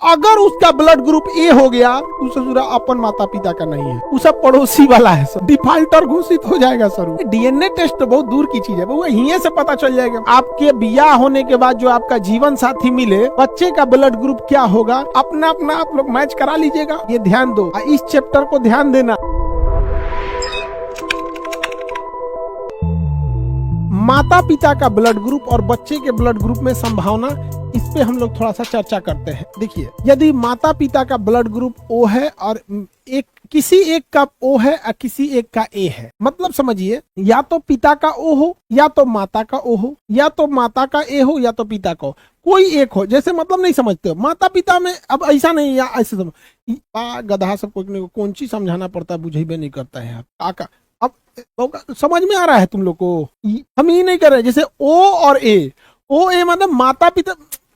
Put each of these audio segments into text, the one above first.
अगर उसका blood group A हो गया तो ससुरा अपन माता पिता का नहीं है, वो सब पड़ोसी वाला है, सर डिफाल्टर घोषित हो जाएगा। सर डीएनए टेस्ट तो बहुत दूर की चीज है, वो यहीं से पता चल जाएगा। आपके बियाह होने के बाद जो आपका जीवन साथी मिले, बच्चे का ब्लड ग्रुप क्या होगा अपना अपना आप लोग मैच करा लीजिएगा। ये ध्यान दो, इस चैप्टर को ध्यान देना। माता पिता का ब्लड ग्रुप और बच्चे के ब्लड ग्रुप में संभावना, इस पे हम लोग थोड़ा सा चर्चा करते हैं। देखिए, यदि माता पिता का ब्लड ग्रुप ओ है और किसी एक का ओ है और किसी एक का ए है, मतलब समझिए, या तो पिता का ओ हो या तो माता का ओ हो, या तो माता का ए हो या तो पिता का हो, कोई एक हो। जैसे मतलब नहीं समझते हो, माता पिता में अब ऐसा नहीं, या ऐसे गधा सबको कौन चीज समझाना पड़ता है, बुझे भी नहीं करता है काका। अब समझ में आ रहा है तुम लोग को, हम ये नहीं कर रहे। जैसे ओ और ए, ओ ए मतलब माता पिता,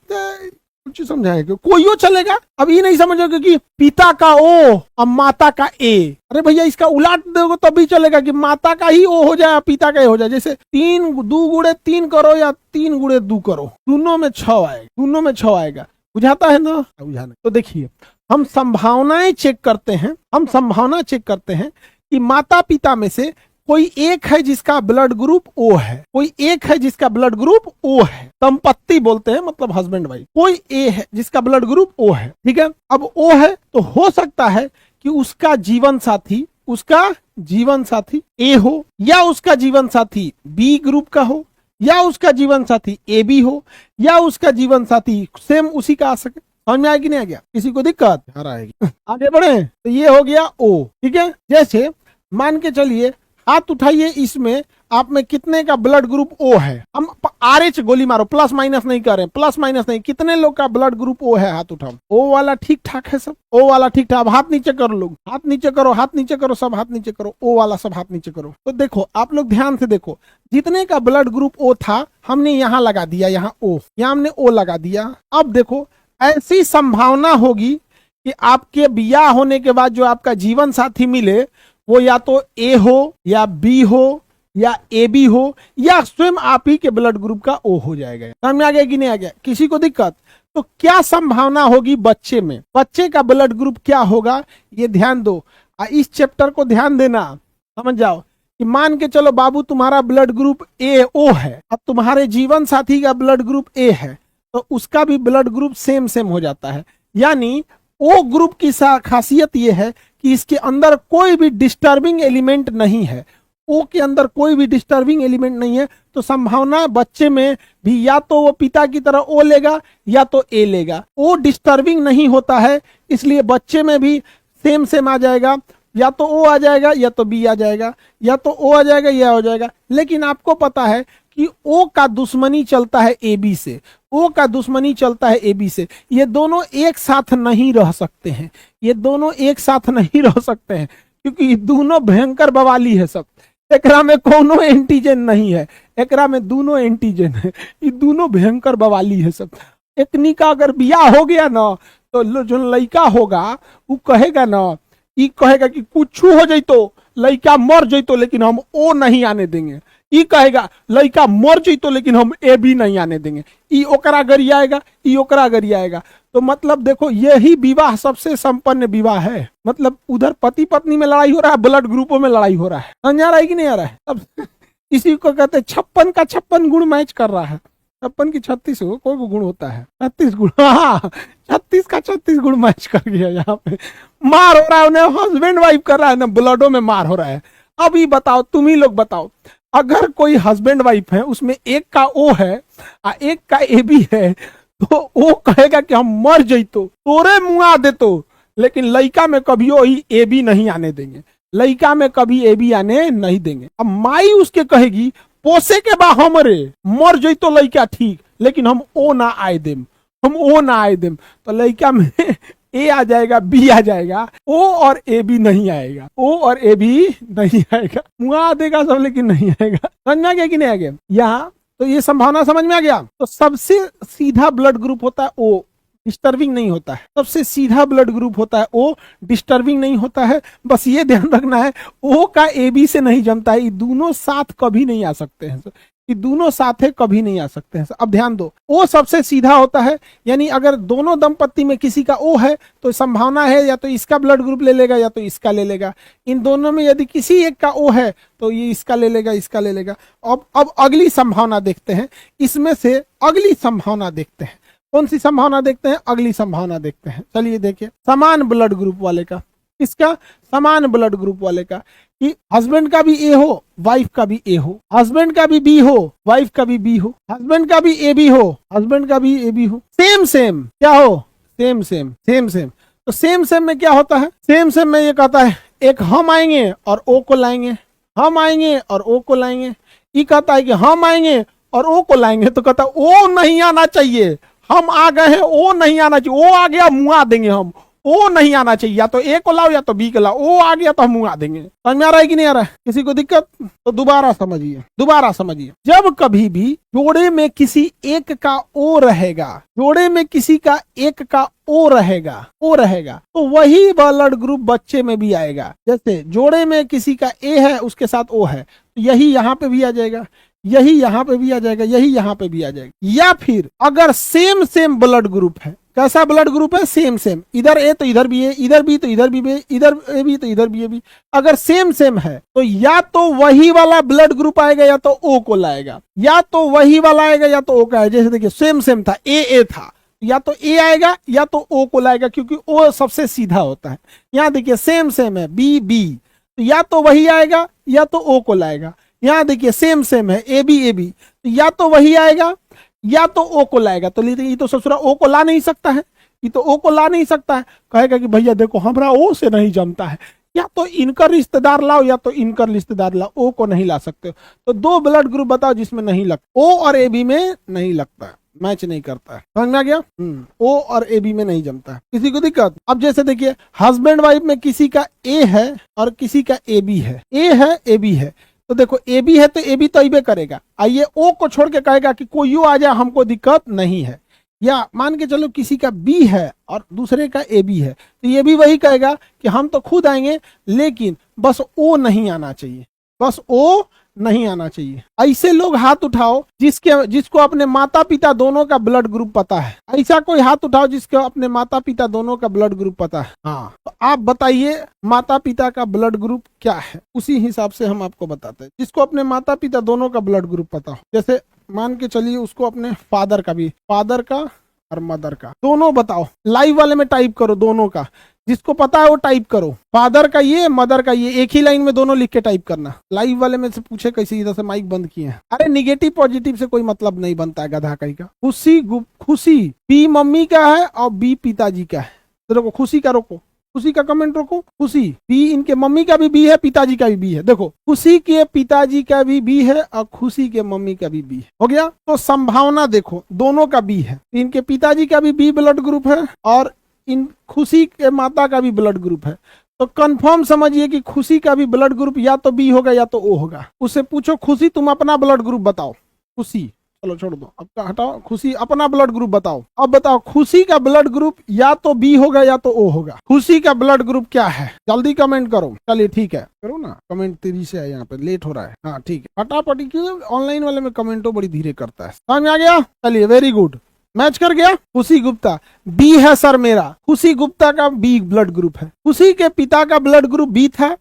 कुछ समझाएगा कोई चलेगा। अब ये नहीं समझोगे कि पिता का ओ और माता का ए, अरे भैया इसका उलाट दोगे तब भी चलेगा कि माता का ही ओ हो जाए पिता का ए हो जाए। जैसे 3 2 गुणे 3 करो या 3 गुणे 2 करो, दोनों में 6 आएगा, दोनों में 6 आएगा। बुझाता है ना? बुझाना। तो देखिए, हम संभावनाएं चेक करते हैं, हम संभावना चेक करते हैं कि माता पिता में से कोई एक है जिसका ब्लड ग्रुप ओ है, कोई एक है जिसका ब्लड ग्रुप ओ है, दंपत्ति बोलते हैं, मतलब हस्बैंड वाइफ। कोई ए है जिसका ब्लड ग्रुप ओ है, ठीक है। अब ओ है तो हो सकता है कि उसका जीवन साथी ए हो, या उसका जीवन साथी बी ग्रुप का हो, या उसका जीवन साथी ए बी हो, या उसका जीवन साथी सेम उसी का आ सके। समझ में आया कि नहीं आ गया? किसी को दिक्कत आ रहा है? आगे बढ़े तो ये हो गया ओ, ठीक है। जैसे मान के चलिए, हाथ उठाइए, इसमें आप में कितने का ब्लड ग्रुप ओ है। हम RH गोली मारो, प्लस माइनस नहीं करें, प्लस माइनस नहीं, कितने लोग का ब्लड ग्रुप ओ है, हाथ उठाओ। ओ वाला ठीक ठाक है सब, ओ वाला ठीक ठाक। हाथ नीचे करो लोग, हाथ नीचे करो, हाथ नीचे करो, सब हाथ नीचे करो, ओ वाला सब हाथ नीचे करो। तो देखो आप लोग ध्यान से देखो, जितने का ब्लड ग्रुप ओ था हमने यहाँ लगा दिया, यहाँ ओ, यहाँ हमने ओ लगा दिया। अब देखो, ऐसी संभावना होगी कि आपके बियाह होने के बाद जो आपका जीवन साथी मिले, वो या तो ए हो या बी हो या ए बी हो, या स्वयं आप ही के ब्लड ग्रुप का ओ हो जाएगा। समझ में आ गया कि नहीं आ गया? किसी को दिक्कत? तो क्या संभावना होगी बच्चे में, बच्चे का ब्लड ग्रुप क्या होगा, ये ध्यान दो। इस चैप्टर को ध्यान देना, समझ जाओ कि मान के चलो बाबू तुम्हारा ब्लड ग्रुप ए ओ है, अब तुम्हारे जीवन साथी का ब्लड ग्रुप ए है, तो उसका भी ब्लड ग्रुप सेम हो जाता है। यानी ओ ग्रुप की खासियत ये है कि इसके अंदर कोई भी डिस्टर्बिंग एलिमेंट नहीं है, ओ के अंदर कोई भी डिस्टर्बिंग एलिमेंट नहीं है। तो संभावना बच्चे में भी या तो वो पिता की तरह ओ लेगा या तो ए लेगा। ओ डिस्टर्बिंग नहीं होता है, इसलिए बच्चे में भी सेम आ जाएगा, या तो ओ आ जाएगा या तो बी आ जाएगा, या तो ओ आ जाएगा या हो जाएगा। लेकिन आपको पता है कि ओ का दुश्मनी चलता है ए बी से, ओ का दुश्मनी चलता है ए बी से। ये दोनों एक साथ नहीं रह सकते हैं, ये दोनों एक साथ नहीं रह सकते हैं, क्योंकि ये दोनों भयंकर बवाली है सब। एकरा में कोनो एंटीजन नहीं है, एकरा में दोनों एंटीजन है, ये दोनों भयंकर बवाली है सब। एकनी का अगर बियाह हो गया ना, तो जो लड़का होगा वो कहेगा ना, ये कहेगा कि कुछ हो जाइतो, लड़का मर जाइतो, लेकिन हम ओ नहीं आने देंगे। ई कहेगा लड़का मर जाइतो लेकिन हम ए भी नहीं आने देंगे। ई ओकरा गरियाएगा, ई ओकरा गरियाएगा। तो मतलब देखो, यही विवाह सबसे संपन्न विवाह है। मतलब उधर पति पत्नी में लड़ाई हो रहा है, ब्लड ग्रुपों में लड़ाई हो रहा है। समझ आ रहा है कि नहीं आ रहा है? अब इसी को कहते हैं 56 का 56 गुण मैच कर रहा है। 56 की 36 हो, कोई गुण होता है 36 गुण, हाँ 36 का 36 गुण मैच कर गया। यहाँ पे मार हो रहा है, उन्हें हस्बैंड वाइफ कर रहा है ना, ब्लडों में मार हो रहा है। अब ये बताओ, तुम ही लोग बताओ, अगर कोई हस्बैंड वाइफ है, उसमें एक का ओ है और एक का ए बी है, तो ओ कहेगा कि हम मर जइतो, तोरे मुआ दे तो, लेकिन लड़का में कभी ही ए बी नहीं आने देंगे, लड़का में कभी ए बी आने नहीं देंगे। अब माई उसके कहेगी पोसे के बा हमरे, मर जइतो लड़का ठीक, लेकिन हम ओ ना आए देम, हम ओ ना आए देम। तो लड़का में ए आ जाएगा, बी आ जाएगा, ओ और ए बी नहीं आएगा, ओ और ए बी नहीं आएगा, मुआ देगा सब लेकिन नहीं आएगा। समझ में आ गया कि नहीं आ गया? यहाँ तो ये संभावना समझ में आ गया। तो सबसे सीधा ब्लड ग्रुप होता है ओ, डिस्टर्बिंग नहीं होता है। सबसे सीधा ब्लड ग्रुप होता है ओ, डिस्टर्बिंग नहीं होता है। बस ये ध्यान रखना है, ओ का ए बी से नहीं जमता है, ये दोनों साथ कभी नहीं आ सकते हैं। कि दोनों साथे कभी नहीं आ सकते हैं। अब ध्यान दो, ओ सबसे सीधा होता है, यानी अगर दोनों दंपत्ति में किसी का ओ है तो संभावना है या तो इसका ब्लड ग्रुप ले लेगा या तो इसका ले लेगा। इन दोनों में यदि किसी एक का ओ है तो ये इसका ले लेगा, इसका ले लेगा। अब अगली संभावना देखते हैं, इसमें से अगली संभावना देखते हैं। कौन सी संभावना देखते हैं? अगली संभावना देखते हैं। चलिए देखिए, समान ब्लड ग्रुप वाले का, इसका समान ब्लड ग्रुप वाले का, कि हस्बैंड का भी ए हो, वाइफ का भी ए हो, हस्बैंड का भी बी हो, वाइफ का भी बी हो, हस्बैंड का भी ए बी हो, हस्बैंड का भी ए बी हो, सेम सेम क्या हो, सेम सेम सेम सेम। तो सेम सेम में क्या होता है? सेम सेम में ये कहता है एक हम आएंगे और ओ को लाएंगे, हम आएंगे और ओ को लाएंगे। ये कहता है कि हम आएंगे और ओ को लाएंगे, तो कहता है ओ नहीं आना चाहिए, हम आ गए हैं, ओ नहीं आना चाहिए, ओ आ गया मुआ देंगे हम, ओ नहीं आना चाहिए, या तो ए को लाओ या तो बी को लाओ, ओ आ गया तो हम मुआ देंगे। समझ में आ रहा है कि नहीं आ रहा है? किसी को दिक्कत? तो दोबारा समझिए, दोबारा समझिए। जब कभी भी जोड़े में किसी एक का ओ रहेगा, जोड़े में किसी का एक का ओ रहेगा, ओ रहेगा, तो वही ब्लड ग्रुप बच्चे में भी आएगा। जैसे जोड़े में किसी का ए है, उसके साथ ओ है, तो यही यहाँ पे भी आ जाएगा, यही यहाँ पे भी आ जाएगा, यही यहाँ पे भी आ जाएगा। या फिर अगर सेम सेम ब्लड ग्रुप है, कैसा ब्लड ग्रुप है? सेम सेम, इधर ए तो इधर भी है, इधर बी तो इधर भी है, इधर ए भी तो इधर भी है भी। अगर सेम सेम है तो या तो वही वाला ब्लड ग्रुप आएगा या तो ओ को लाएगा, या तो वही वाला आएगा या तो ओ का है। जैसे देखिए सेम सेम था, ए था, या तो ए आएगा या तो ओ को लाएगा, क्योंकि ओ सबसे सीधा होता है। यहाँ देखिए सेम सेम है, बी बी, तो या तो वही आएगा या तो ओ को लाएगा। यहाँ देखिए सेम सेम है, ए बी, तो या तो वही आएगा या तो ओ को लाएगा। तो ये तो ससुरा ओ को ला नहीं सकता है, ये तो ओ को ला नहीं सकता है। कहेगा कि भैया देखो हमारा ओ से नहीं जमता है, या तो इनका रिश्तेदार लाओ या तो इनका रिश्तेदार लाओ, ओ को नहीं ला सकते। तो दो ब्लड ग्रुप बताओ जिसमें नहीं लगता, ओ और ए बी में नहीं लगता है, मैच नहीं करता है। समझ में आ गया? ओ और ए बी में नहीं जमता है। किसी को दिक्कत? अब जैसे देखिए हस्बैंड वाइफ में किसी का ए है और किसी का ए बी है, ए है ए बी है, तो देखो ए बी है तो ए बी तो अबे करेगा। आइए ओ को छोड़ के कहेगा कि कोई आ जाए, हमको दिक्कत नहीं है। या मान के चलो किसी का बी है और दूसरे का ए बी है, तो ये भी वही कहेगा कि हम तो खुद आएंगे, लेकिन बस ओ नहीं आना चाहिए, बस ओ नहीं आना चाहिए। ऐसे लोग हाथ उठाओ जिसको अपने माता पिता दोनों का ब्लड ग्रुप पता है। ऐसा कोई हाथ उठाओ जिसको अपने माता पिता दोनों का ब्लड ग्रुप पता है। हाँ, तो आप बताइए माता पिता का ब्लड ग्रुप क्या है, उसी हिसाब से हम आपको बताते हैं। जिसको अपने माता पिता दोनों का ब्लड ग्रुप पता हो, जैसे मान के चलिए उसको अपने फादर का और मदर का दोनों बताओ। लाइव वाले में टाइप करो दोनों का, जिसको पता है वो टाइप करो। फादर का ये, मदर का ये, एक ही लाइन में दोनों लिख के टाइप करना। लाइव वाले में से पूछे कैसे, इधर से माइक बंद किए हैं। अरे निगेटिव पॉजिटिव से कोई मतलब नहीं बनता है, गधा कहीं का। खुशी बी मम्मी का है और बी पिताजी का है। तो देखो खुशी का रोको, खुशी का कमेंट रोको। खुशी बी, इनके मम्मी का भी बी है, पिताजी का भी बी है। देखो खुशी के पिताजी का भी बी है और खुशी के मम्मी का भी बी है। हो गया? तो संभावना देखो दोनों का बी है, इनके पिताजी का भी बी ब्लड ग्रुप है और इन खुशी के माता का भी ब्लड ग्रुप है। तो कंफर्म समझिए कि खुशी का भी ब्लड ग्रुप या तो बी होगा या तो ओ होगा। उससे पूछो खुशी तुम अपना ब्लड ग्रुप बताओ। खुशी चलो छोड़ दो, अब हटाओ, खुशी अपना ब्लड ग्रुप बताओ। अब बताओ खुशी का ब्लड ग्रुप या तो बी होगा या तो ओ होगा। खुशी का ब्लड ग्रुप क्या है? जल्दी कमेंट करो। चलिए ठीक है, करो ना कमेंट, तेजी से है, यहाँ पे लेट हो रहा है। हाँ ठीक है, फटाफट, क्यों ऑनलाइन वाले में कमेंटो बड़ी धीरे करता है। समझ में आ गया? चलिए वेरी गुड, मैच कर गया। खुशी गुप्ता बी है सर मेरा, खुशी गुप्ता का बी ब्लड ग्रुप है। खुशी के पिता का ब्लड ग्रुप बी था,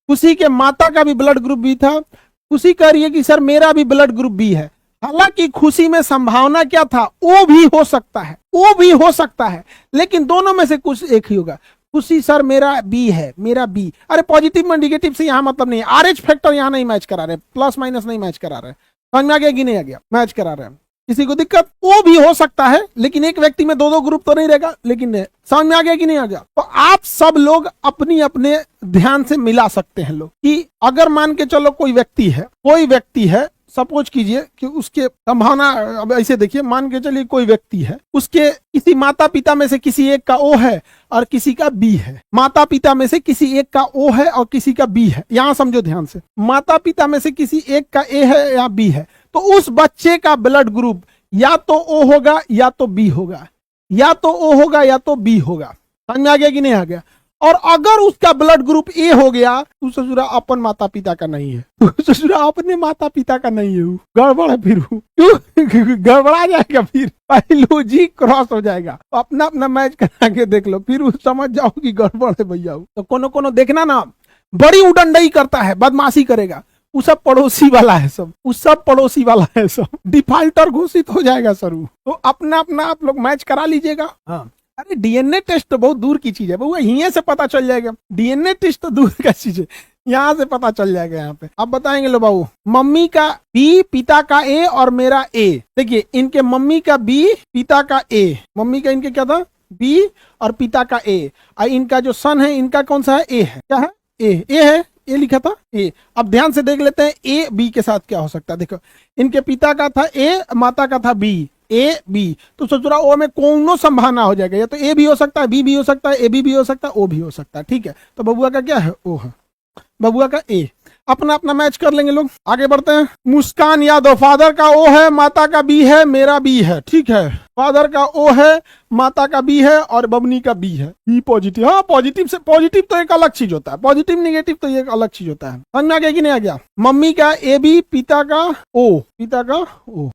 खुशी के माता का भी ब्लड ग्रुप बी था। खुशी कह रही है कि सर मेरा भी ब्लड ग्रुप बी है। हालांकि खुशी में संभावना क्या था, ओ भी हो सकता है, ओ भी हो सकता है, लेकिन दोनों में से कुछ एक ही होगा। खुशी सर मेरा बी है, मेरा बी। अरे पॉजिटिव में नेगेटिव से यहाँ मतलब नहीं, आरएच फैक्टर यहाँ नहीं मैच करा रहे, प्लस माइनस नहीं मैच करा रहे। समझ में आ गया कि नहीं आ गया? मैच करा रहे हैं। किसी को दिक्कत? वो भी हो सकता है, लेकिन एक व्यक्ति में दो ग्रुप तो नहीं रहेगा। लेकिन समझ में आ गया कि नहीं आ गया? तो आप सब लोग अपनी अपने ध्यान से मिला सकते हैं लोग, कि अगर मान के चलो कोई व्यक्ति है, सपोज कीजिए कि उसके संभावना, अब ऐसे देखिए, मान के चलिए कोई व्यक्ति है, उसके किसी माता पिता में से किसी एक का ओ है और किसी का बी है। माता पिता में से किसी एक का ओ है और किसी का बी है। यहां समझो ध्यान से, माता पिता में से किसी एक का ए है या बी है, तो उस बच्चे का ब्लड ग्रुप या तो ओ होगा या तो बी होगा, या तो ओ होगा या तो बी होगा। समझ में आ गया कि नहीं आ गया? और अगर उसका ब्लड ग्रुप ए हो गया तो ससुरा अपन माता पिता का नहीं है, ससुरा अपने माता पिता का नहीं है, गड़बड़ है फिर, क्यों गड़बड़ा जाएगा, फिर बायोलॉजी क्रॉस हो जाएगा। तो अपना अपना मैच करा के देख लो, फिर समझ जाओ कि गड़बड़ है भैया। तो कोनो कोनो देखना ना बड़ी उडंडई करता है, बदमाशी करेगा, वो सब पड़ोसी वाला है, सब वो सब पड़ोसी वाला है, सब डिफाल्टर घोषित हो जाएगा सर। तो अपना अपना आप लोग मैच करा लीजिएगा। हाँ, अरे डीएनए टेस्ट तो बहुत दूर की चीज है, वो यहीं से पता चल जाएगा। डीएनए टेस्ट तो दूर का चीज है, यहाँ से पता चल जाएगा। यहाँ पे आप बताएंगे लो बाबू, मम्मी का बी, पिता का ए और मेरा ए। देखिए इनके मम्मी का बी, पिता का ए, मम्मी का इनके क्या था बी और पिता का ए, और इनका जो सन है इनका कौन सा है, ए है, क्या है, ए है, ए लिखा था ए। अब ध्यान से देख लेते हैं ए बी के साथ क्या हो सकता है। देखो इनके पिता का था ए, माता का था बी, ए बी, तो ससुरा ओ में कौनो संभावना हो जाएगा, या तो ए भी हो सकता है, बी भी हो सकता है, ए बी भी हो सकता है, ओ भी हो सकता है। ठीक है, तो बबुआ का क्या है, ओ है, बबुआ का ए। अपना अपना मैच कर लेंगे लोग, आगे बढ़ते हैं। मुस्कान यादव, फादर का ओ है, माता का बी है, मेरा बी है। ठीक है, फादर का ओ है, माता का बी है और बबनी का बी है, बी पॉजिटिव। हाँ पॉजिटिव से, पॉजिटिव तो एक अलग चीज होता है, पॉजिटिव निगेटिव तो एक अलग चीज होता है। समझ में आ गया कि नहीं आ गया। मम्मी का ए बी, पिता का ओ, पिता का ओ,